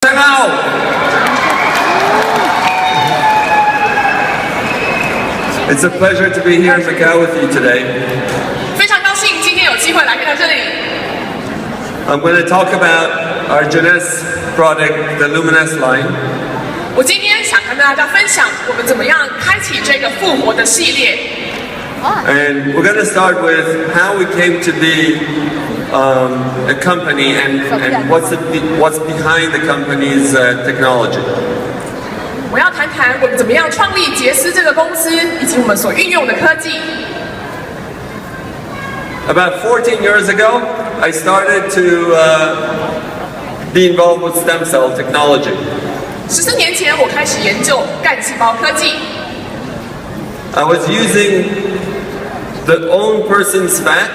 Macau. It's a pleasure to be here in Macau with you today. 非常高兴今天有机会来到这里。I'm going to talk about our Jeunesse product, the Luminous line. 我今天想跟大家分享我们怎么样开启这个复活的系列。And we're going to start with how we came to be a company and what's behind the company's technology. 我要谈谈我们怎么样创立杰斯这个公司，以及我们所运用的科技。About 14 years ago, I started to be involved with stem cell technology. 14年前，我开始研究干细胞科技。I was using the own person's fat,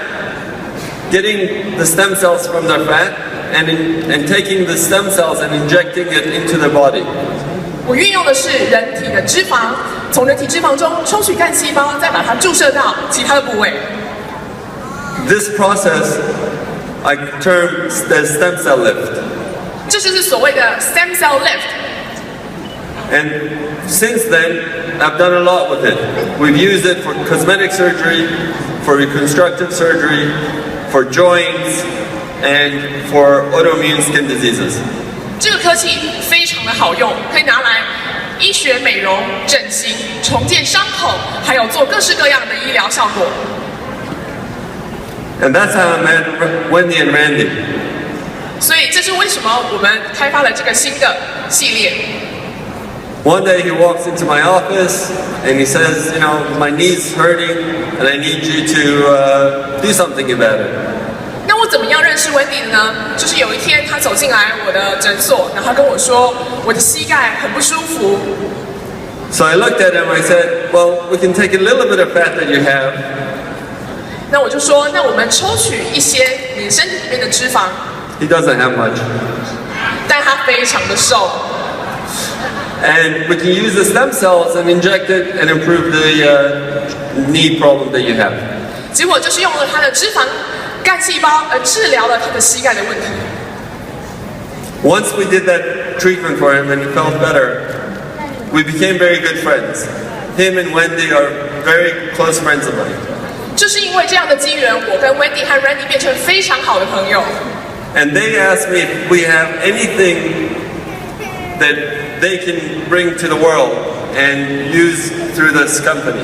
getting the stem cells from their fat, and taking the stem cells and injecting it into the body. 我运用的是人体的脂肪，从人体脂肪中抽取干细胞，再把它注射到其他的部位。This process I term the stem cell lift. 这就是所谓的 stem cell lift。And since then, I've done a lot with it. We've used it for cosmetic surgery, for reconstructive surgery, for joints, and for autoimmune skin diseases. 这个科技非常的好用，可以拿来医学美容、整形、重建伤口，还有做各式各样的医疗效果。And that's how I met Wendy and Randy. 所以这是为什么我们开发了这个新的系列。One day he walks into my office and he says, you know, my knee's hurting and I need you to do something about it. 那我怎么样认识 Wendy 的呢？就是有一天他走进来我的诊所，然后他跟我说我的膝盖很不舒服。So I looked at him and I said, well, we can take a little bit of fat that you have. 那我就说，那我们抽取一些你身体里面的脂肪。He doesn't have much. 但他非常的瘦。And we can use the stem cells and inject it and improve the knee problem that you have. 结果就是用了他的脂肪干细胞，而治疗了他的膝盖的问题。Once we did that treatment for him and he felt better, we became very good friends. Him and Wendy are very close friends of mine. 就是因为这样的机缘，我跟 Wendy 和 Randy 变成非常好的朋友。And they asked me if we have anything that they can bring to the world and use through this company.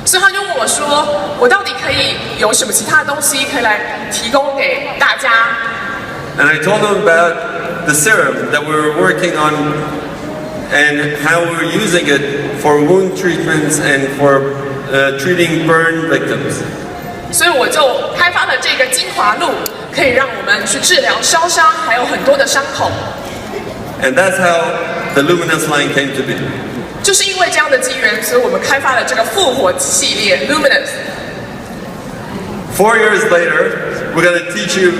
所以他就问我说：“我到底可以有什么其他的东西可以来提供给大家？” And I told them about the serum that we were working on and how we were using it for wound treatments and for treating burn victims. 所以我就开发了这个精华露，可以让我们去治疗烧伤，还有很多的伤口。And that's how the Luminous line came to be. 就是因为这样的机缘，所以我们开发了这个复活系列 Luminous。4 years later, we're going to teach you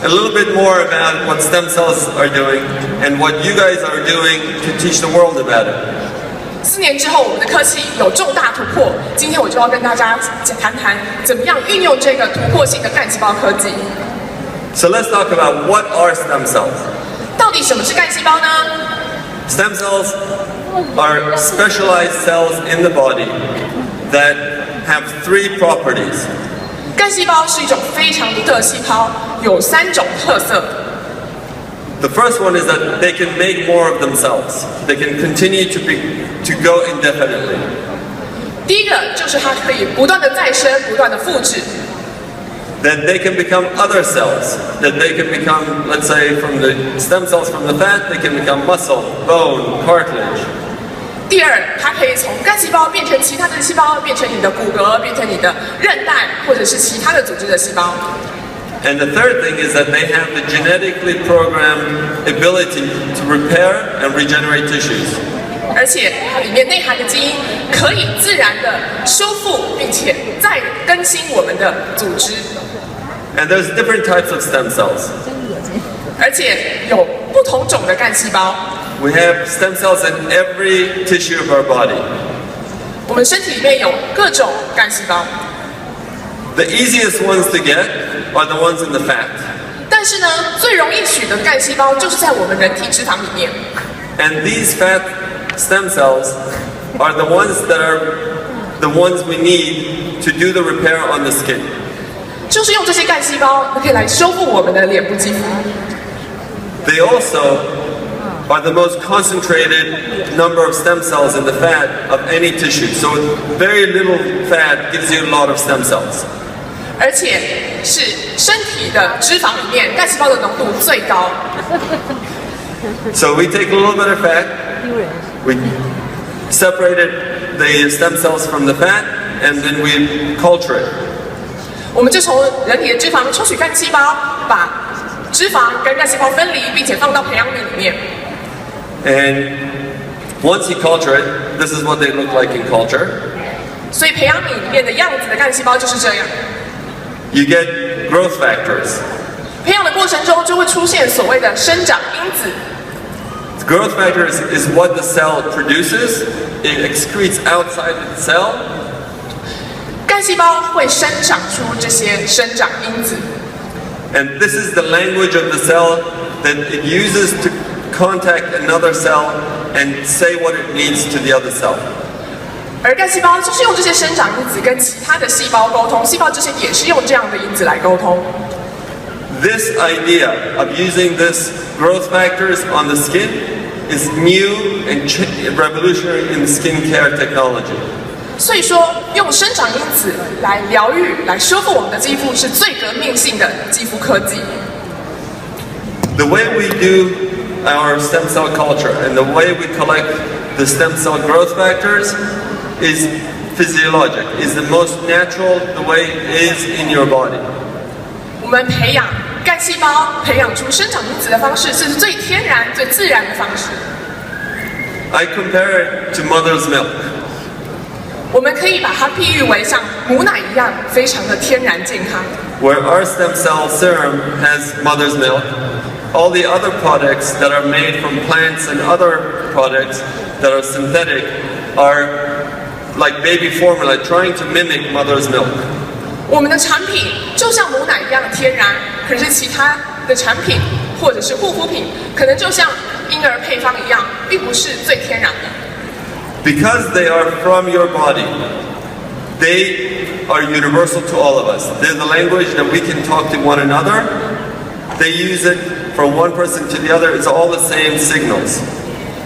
a little bit more about what stem cells are doing and what you guys are doing to teach the world about it. 4年之后，我们的科技有重大突破。今天我就要跟大家谈谈怎么样运用这个突破性的干细胞科技。So let's talk about what are stem cells. 到底什么是干细胞呢？ Stem cells are specialized cells in the body that have 3 properties. 干细胞是一种非常独特的细胞，有3种特色。The first one is that they can make more of themselves. They can continue to go indefinitely. 第一个就是它可以不断的再生，不断的复制。That they can become other cells. That they can become, let's say, from the stem cells from the fat, they can become muscle, bone, cartilage. 第二，它可以从干细胞变成其他的细胞，变成你的骨骼，变成你的韧带，或者是其他的组织的细胞。And the third thing is that they have the genetically programmed ability to repair and regenerate tissues. 而且它里面内含的基因可以自然的修复，并且再更新我们的组织。And there's different types of stem cells. 而且有不同种的干细胞。We have stem cells in every tissue of our body. 我们身体里面有各种干细胞。The easiest ones to get are the ones in the fat. 但是呢，最容易取得干细胞就是在我们人体脂肪里面。And these fat stem cells are the ones we need to do the repair on the skin. 就是用这些干细胞，可以来修复我们的脸部肌肤。They also are the most concentrated number of stem cells in the fat of any tissue. So very little fat gives you a lot of stem cells. 而且是身体的脂肪里面干细胞的浓度最高。So we take a little bit of fat, we separated the stem cells from the fat, and then we culture it. 我们就从人体的脂肪抽取干细胞，把脂肪跟干细胞分离，并且放到培养皿里面。And once you culture it, this is what they look like in culture. 所以培养皿里面的样子的干细胞就是这样。You get growth factors. 培养的过程中就会出现所谓的生长因子。Growth factors is what the cell produces. It excretes outside of the cell. 干细胞会生长出这些生长因子。And this is the language of the cell that it uses to contact another cell and say what it needs to the other cell. 而干细胞就是用这些生长因子跟其他的细胞沟通，细胞之间也是用这样的因子来沟通。This idea of using this growth factors on the skin is new and revolutionary in skincare technology. 所以说，用生长因子来疗愈、来修复我们的肌肤是最革命性的肌肤科技。The way we do our stem cell culture and the way we collect the stem cell growth factors is physiologic, is the most natural the way it is in your body. 我们培养干细胞、培养出生长因子的方式，是最天然、最自然的方式。I compare it to mother's milk. 我们可以把它譬喻为像母奶一样，非常的天然健康。Where our stem cell serum has mother's milk, all the other products that are made from plants and other products that are synthetic are like baby formula trying to mimic mother's milk. 我们的产品就像母奶一样天然，可是其他的产品或者是护肤品，可能就像婴儿配方一样，并不是最天然的。Because they are from your body, they are universal to all of us. They're the language that we can talk to one another. They use it from one person to the other. It's all the same signals.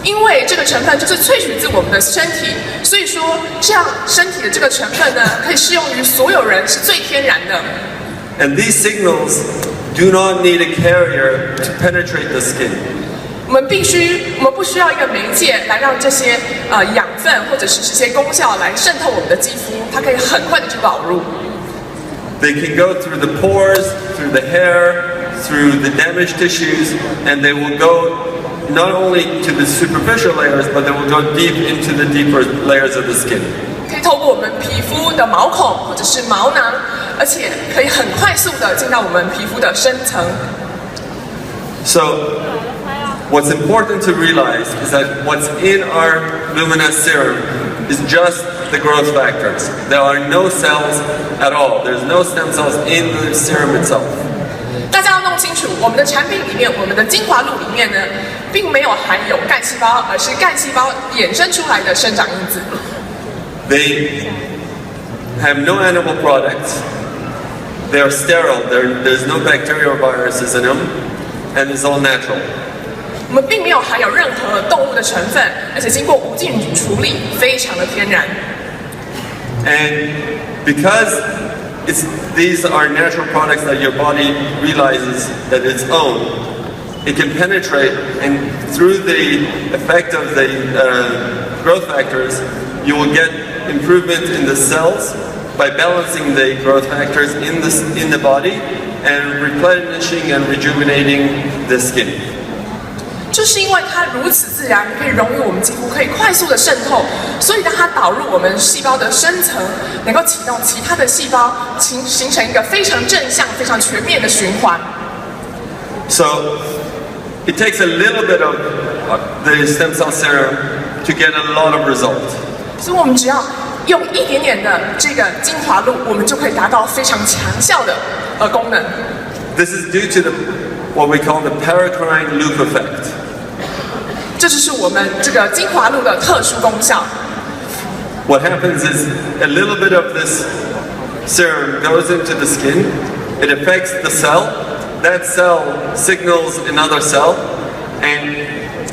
因为这个成分就是萃取自我们的身体，所以说这样身体的这个成分呢，可以适用于所有人，是最天然的。And these signals do not need a carrier to penetrate the skin. 我们不需要一个媒介来让这些养分或者是这些功效来渗透我们的肌肤，它可以很快的去导入。They can go through the pores, through the hair, through the damaged tissues, and they will go not only to the superficial layers, but they will go deep into the deeper layers of the skin. 可以透过我们皮肤的毛孔或者是毛囊，而且可以很快速的进到我们皮肤的深层。So, what's important to realize is that what's in our luminous serum is just the growth factors. There are no cells at all. There's no stem cells in the serum itself. 大家要弄清楚，我们的产品里面，我们的精华露里面呢，并没有含有干细胞，而是干细胞衍生出来的生长因子。They have no animal products. They are sterile. There's no bacteria or viruses in them, and it's all natural. 我们并没有含有任何动物的成分，而且经过无菌处理，非常的天然。And because these are natural products that your body realizes that it's own, it can penetrate, and through the effect of the growth factors, you will get improvement in the cells by balancing the growth factors in the body and replenishing and rejuvenating the skin. 就是因为它如此自然，可以融入我们肌肤，可以快速的渗透，所以当它导入我们细胞的深层，能够启动其他的细胞，形成一个非常正向、非常全面的循环。So it takes a little bit of the stem cell serum to get a lot of result. 所以我们只要用一点点的这个精华露，我们就可以达到非常强效的功能。This is due to the what we call the paracrine loop effect. 这就是我们这个精华露的特殊功效。What happens is a little bit of this serum goes into the skin, it affects the cell, that cell signals another cell, and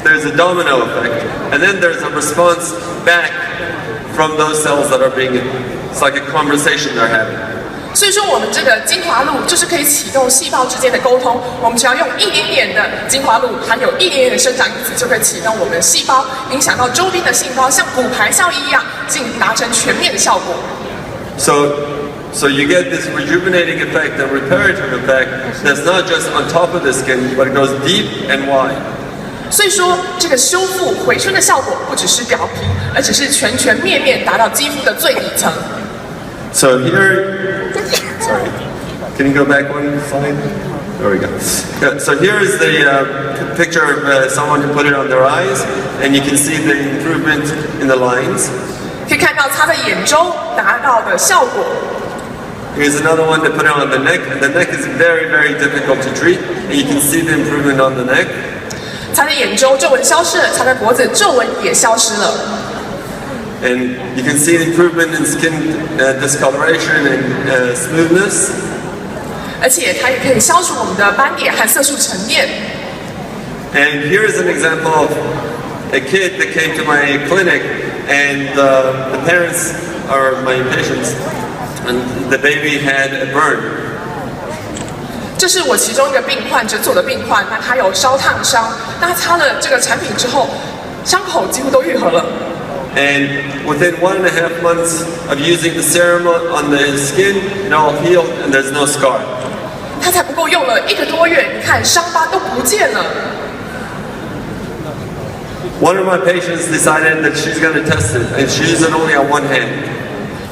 there's a domino effect, and then there's a response back from those cells that are being, it's like a conversation they're having. 所以说，我们这个精华露就是可以启动细胞之间的沟通。我们只要用一点点的精华露，含有一点点的生长因子，就可以启动我们细胞，影响到周边的细胞，像骨牌效应一样，达成全面的效果。So you get this rejuvenating effect and reparative effect that's not just on top of the skin, but it goes deep and wide. 所以说，这个修复回春的效果不只是表皮，而只是全全面面达到肌肤的最底层。So here, sorry, can you go back one slide? There we go. Yeah, so here is the picture of someone who put it on their eyes, and you can see the improvement in the lines. 可以看到它的眼周达到的效果。Here's another one to put it on the neck, and the neck is very, very difficult to treat, and you can see the improvement on the neck. 它的眼周皱纹消失了，它的脖子皱纹也消失了。And you can see the improvement in skin discoloration and smoothness. 而且它也可以消除我们的斑点和色素沉淀。And here's an example of a kid that came to my clinic, and the parents are my patients, and the baby had a burn. 这是我其中一个病患诊所的病患，那他有烧烫伤，那他擦了这个产品之后，伤口几乎都愈合了。And within 1.5 months of using the serum on the skin, it all healed and there's no scar. 他才不够用了1个多月，你看伤疤都不见了。One of my patients decided that she's going to test it, and she used it only on one hand.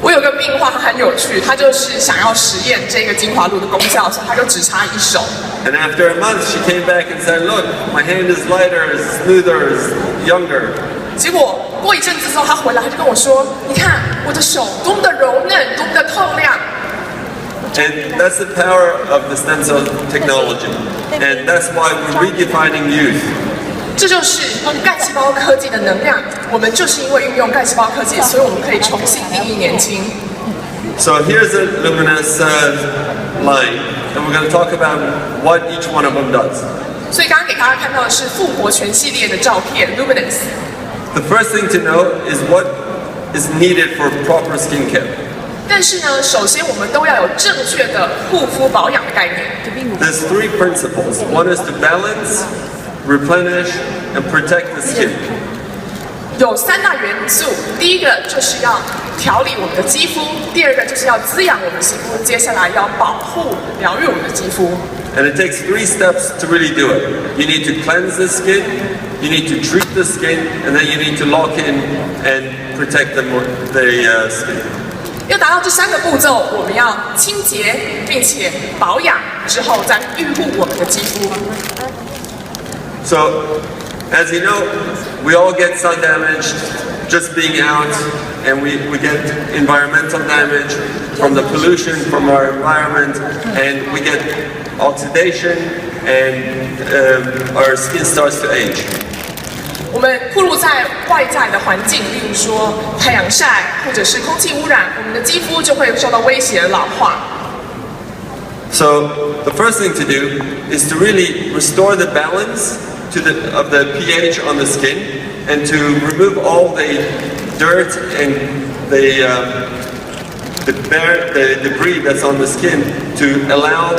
我有个病患很有趣，他就是想要实验这个精华露的功效，所以他就只擦一手。And after a month, she came back and said, "Look, my hand is lighter, is smoother, is younger." 结果过一阵子之后，他回来，他就跟我说：“你看我的手多么的柔嫩，多么的透亮。” And that's the power of the stem cell technology, and that's why we're redefining youth. 这就是干细胞科技的能量。我们就是因为运用干细胞科技，所以我们可以重新定义年轻。So here's a luminous line, and we're going to talk about what each one of them does. 所以刚刚给大家看到的是复活全系列的照片 ，Luminous。The first thing to know is what is needed for proper skin care. 但是呢，首先我们都要有正确的护肤保养的概念。There's 3 principles. One is to balance, replenish, and protect the skin. 有3大元素，第一个就是要调理我们的肌肤，第二个就是要滋养我们的肌肤，接下来要保护、疗愈我们的肌肤。And it takes 3 steps to really do it. You need to cleanse the skin, you need to treat the skin, and then you need to lock in and protect the skin. 要达到这3个步骤，我们要清洁并且保养，之后再愈护我们的肌肤。So, as you know, we all get sun damage just being out, and we get environmental damage from the pollution from our environment, and we get oxidation, and our skin starts to age. 我们暴露在外在的环境，例如说太阳晒或者是空气污染，我们的肌肤就会受到威胁老化。So the first thing to do is to really restore the balance of the pH on the skin, and to remove all the dirt and the debris that's on the skin to allow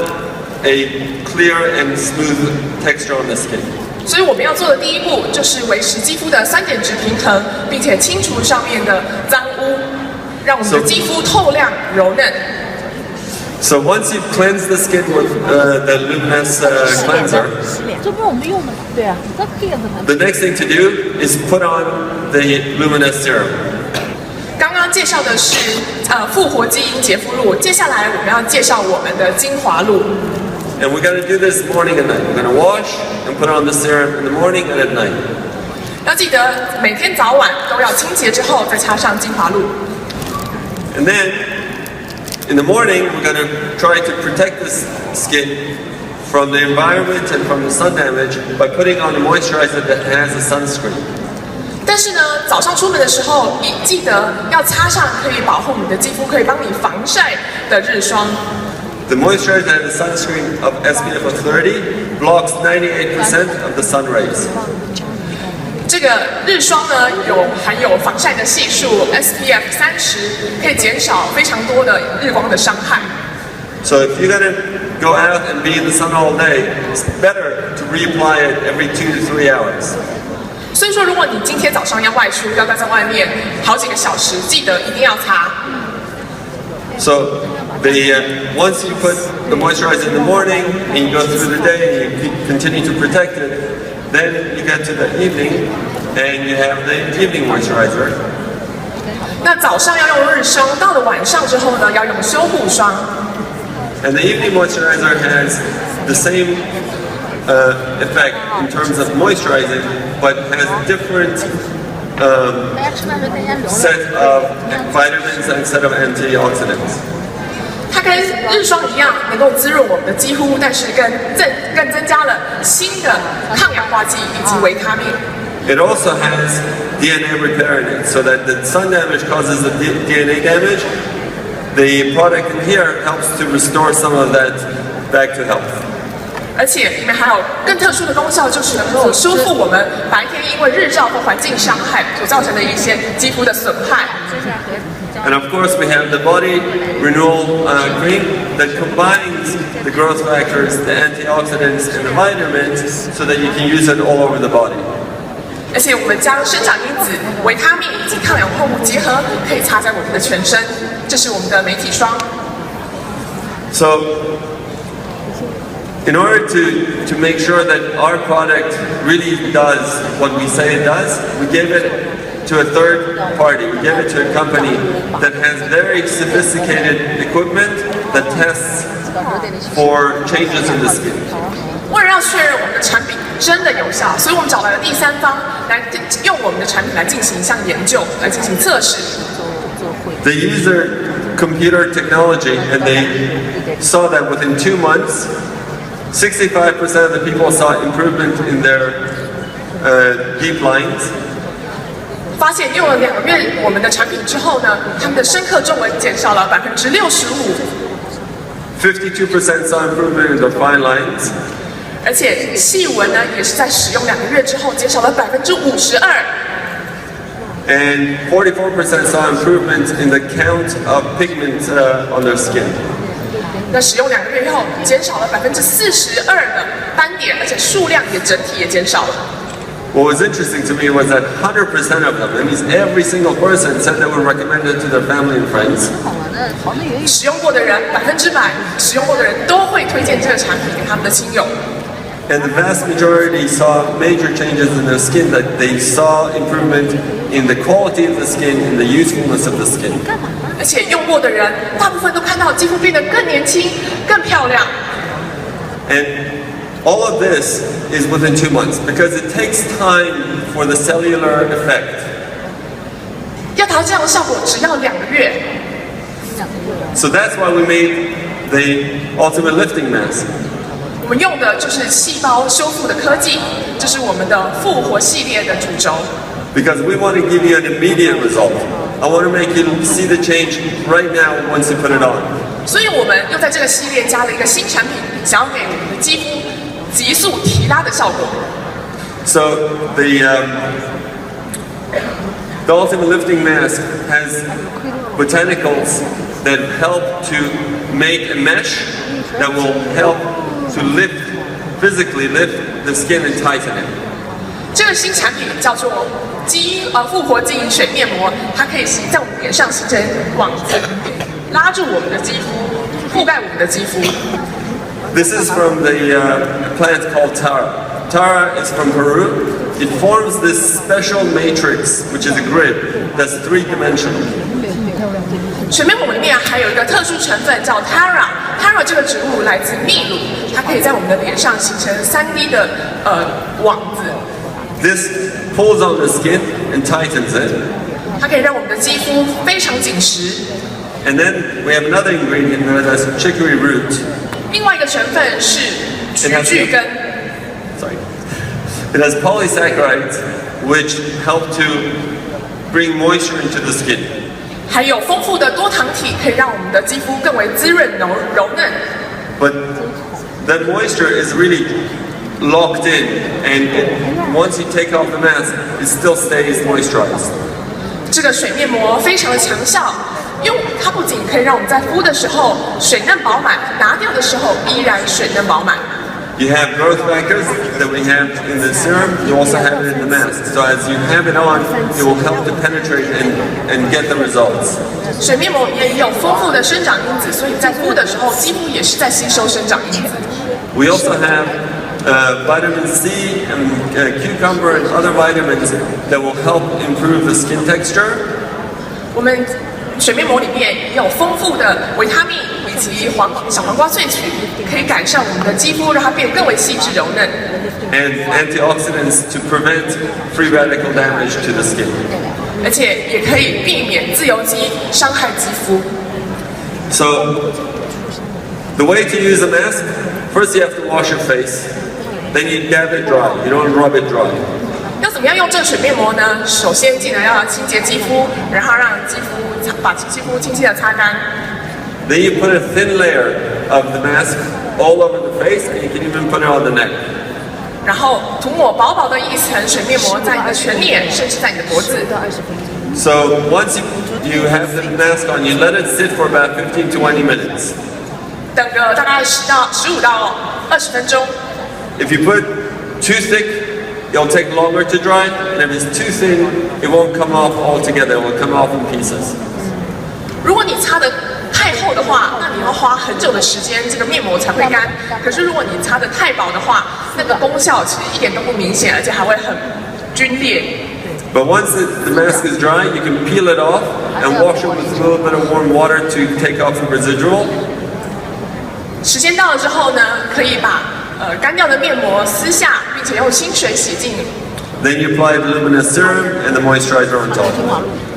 a clear and smooth texture on the skin. 所以我们要做的第一步就是维持肌肤的3点值平衡，并且清除上面的脏污，让我们的肌肤透亮柔嫩。So once you've cleansed the skin with the luminous cleanser, the next thing to do is put on the luminous serum. 刚刚介绍的是复活基因洁肤露，接下来我们要介绍我们的精华露。And we're going to do this morning and night. We're going to wash and put on the serum in the morning and at night. 要记得每天早晚都要清洁之后再擦上精华露。And then in the morning, we're going to try to protect the skin from the environment and from the sun damage by putting on a moisturizer that has a sunscreen. 但是呢，早上出门的时候，你记得要擦上可以保护你的肌肤、可以帮你防晒的日霜。The moisturizer has a sunscreen of SPF of 30, blocks 98% of the sun rays. 这个日霜呢，含有防晒的系数 SPF 30，可以减少非常多的日光的伤害。So if you're gonna go out and be in the sun all day, it's better to reapply it every 2 to 3 hours. 所以说，如果你今天早上要外出，要待在外面好几个小时，记得一定要擦。So once you put the moisturizer in the morning and you go through the day and you continue to protect it, then you get to the evening and you have the evening moisturizer. 那早上要用日霜，到了晚上之后呢，要用修护霜。And the evening moisturizer has the same effect in terms of moisturizing, but has different set of vitamins and set of antioxidants. 它跟日霜一样，能够滋润我们的肌肤，但是更增加了新的抗氧化剂以及维他命。It also has DNA repair in it, so that the sun damage causes the DNA damage. The product in here helps to restore some of that back to health. 而且里面还有更特殊的功效，就是能够修复我们白天因为日照或环境伤害所造成的一些肌肤的损害。And of course, we have the body renewal cream that combines the growth factors, the antioxidants, and the vitamins, so that you can use it all over the body. 而且我们将生长因子、维他命以及抗氧化物结合，可以擦在我们的全身。这是我们的媒体霜。So, in order to make sure that our product really does what we say it does, we give it to a third party. We give it to a company that has very sophisticated equipment that tests for changes in the skin. 为了要确认我们的产品真的有效，所以我们找来了第三方来用我们的产品来进行一项研究，来进行测试。They use their computer technology and they saw that within 2 months, 65% of the people saw improvement in their deep lines. 发现用了2个月我们的产品之后呢，他们的深刻皱纹减少了65%， 52% saw improvement in their fine lines. 而且细纹呢也是在使用2个月之后减少了52%。And 44% saw improvement in the count of pigment on their skin. 那使用2个月以后，减少了42%的斑点，而且数量也整体也减少了。What was interesting to me was that 100% of them, that means every single person, said they would recommend it to their family and friends. 使用过的人100%使用过的人都会推荐这个产品给他们的亲友。And the vast majority saw major changes in their skin, that they saw improvement in the quality of the skin, in the usefulness of the skin. 而且用过的人，大部分都看到肌肤变得更年轻、更漂亮。And all of this is within 2 months, because it takes time for the cellular effect. 要达到这样的效果，只要2个月。So that's why we made the ultimate lifting mask. 我们用的就是细胞修复的科技，这是我们的复活系列的主轴。Because we want to give you an immediate result. I want to make you see the change right now once you put it on. 所以我们又在这个系列加了一个新产品，想要给我们的肌肤急速提拉的效果。So the ultimate lifting mask has botanicals that help to make a mesh that will help to physically lift the skin and tighten it. 这个新产品叫做复活记忆水面膜，它可以在我们脸上形成网子，拉住我们的肌肤，覆盖我们的肌肤。This is from the plant called Tara. Tara is from Peru. It forms this special matrix, which is a grid that's 3-dimensional. 水面膜里面还有一个特殊成分叫 Tara。Tara 这个植物来自秘鲁，它可以在我们的脸上形成3D 的网子。This pulls on the skin and tightens it. 它可以让我们的肌肤非常紧实。And then we have another ingredient in there that's chicory root. 另外一个成分是曲聚根。Sorry. It has polysaccharides which help to bring moisture into the skin. 还有丰富的多糖体，可以让我们的肌肤更为滋润柔嫩。But that moisture is really locked in, and once you take off the mask, it still stays moisturized. 这个水面膜非常的强效，因为它不仅可以让我们在敷的时候水嫩饱满，拿掉的时候依然水嫩饱满。You have growth factors that we have in the serum, you also have it in the mask. So as you have it on, it will help to penetrate and get the results. 水面膜里面也有丰富的生长因子，所以在敷的时候，肌肤也是在吸收生长因子。We also have vitamin C and cucumber and other vitamins that will help improve the skin texture. 我们水面膜里面也有丰富的维他命以及小黄瓜萃取，可以改善我们的肌肤，让它变得更为细致柔嫩。And antioxidants to prevent free radical damage to the skin. 而且也可以避免自由基伤害肌肤。So the way to use a mask, first you have to wash your face, then you dab it dry. You don't rub it dry. 要怎么样用这个水面膜呢？首先记得要清洁肌肤，然后让把肌肤轻轻的擦干。Then you put a thin layer of the mask all over the face, and you can even put it on the neck. 然后涂抹薄薄的一层水面膜在你的全脸，甚至在你的脖子。So once you have the mask on, you let it sit for about 15 to 20 minutes. 等个大概15到20分钟。If you put too thick, it'll take longer to dry, and if it's too thin, it won't come off altogether. It will come off in pieces. 如果你擦得太厚的话，那你要花很久的时间，这个面膜才会干。可是如果你擦得太薄的话，那个功效其实一点都不明显，而且还会很皲裂。But once the mask is dry, you can peel it off and wash it with a little bit of warm water to take off the residual. 时间到了之后呢，可以把干掉的面膜撕下，并且用清水洗净。Then you apply the luminous serum and the moisturizer on top.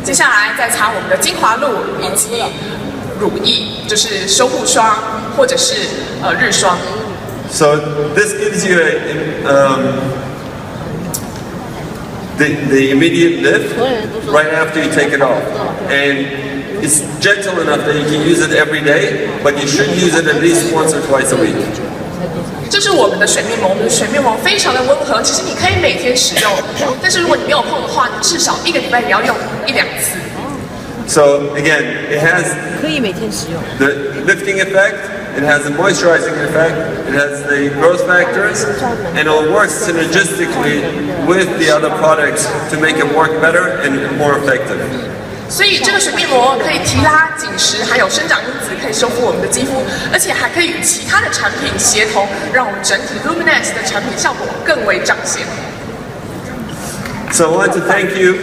接下来再擦我们的精华露以及乳液，就是修护霜或者是日霜。So this gives you the immediate lift right after you take it off, and it's gentle enough that you can use it every day, but you should use it at least once or twice a week. 这是我们的水面膜，我们的水面膜非常的温和，其实你可以每天使用，但是如果你没有碰的话，你至少1个礼拜你要用1-2次。So again, it has the lifting effect, it has the moisturizing effect, it has the growth factors, and it will work synergistically with the other products to make it work better and more effective. 所以这个水面膜可以提拉、紧实，还有生长因子，可以修复我们的肌肤，而且还可以与其他的产品协同，让我们整体 Luminex 的产品效果更为彰显。So I want to thank you